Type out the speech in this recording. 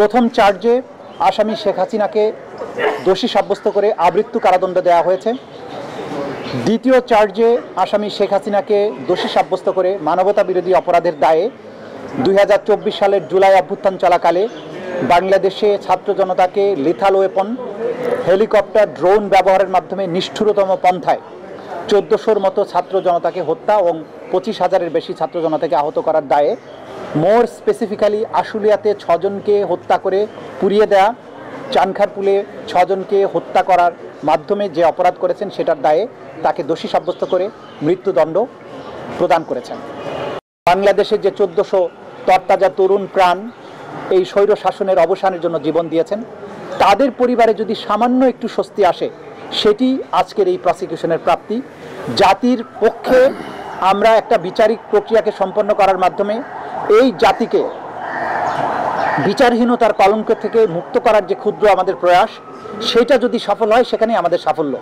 প্রথম চার্জে আসামি শেখ হাসিনাকে দোষী সাব্যস্ত করে আমৃত্যু কারাদণ্ড দেওয়া হয়েছে। দ্বিতীয় চার্জে আসামি শেখ হাসিনাকে দোষী সাব্যস্ত করে মানবতা বিরোধী অপরাধের দায়ে 2024 সালের জুলাই অভ্যুত্থান চলাকালে বাংলাদেশে ছাত্র জনতাকে লিথাল ওয়েপন, হেলিকপ্টার, ড্রোন ব্যবহারের মাধ্যমে নিষ্ঠুরতম পন্থায় 1400-র মতো ছাত্র জনতাকে হত্যা এবং 25,000-এর বেশি ছাত্র জনতাকে আহত করার দায়ে, মোর স্পেসিফিক্যালি আশুলিয়াতে 6 জনকে হত্যা করে পুড়িয়ে দেয়া, চানখারপুলে 6 জনকে হত্যা করার মাধ্যমে যে অপরাধ করেছেন সেটার দায়ে তাকে দোষী সাব্যস্ত করে মৃত্যুদণ্ড প্রদান করেছেন। বাংলাদেশে যে 1400 তরতাজা তরুণ প্রাণ এই স্বৈর শাসনের অবসানের জন্য জীবন দিয়েছেন, তাদের পরিবারে যদি সামান্য একটু স্বস্তি আসে, সেটি আজকের এই প্রসিকিউশনের প্রাপ্তি। জাতির পক্ষে আমরা একটা বিচারিক প্রক্রিয়াকে সম্পন্ন করার মাধ্যমে এই জাতিকে বিচারহীনতার কলঙ্ক থেকে মুক্ত করার যে ক্ষুদ্র আমাদের প্রয়াস, সেটা যদি সফল হয় সেখানেই আমাদের সাফল্য।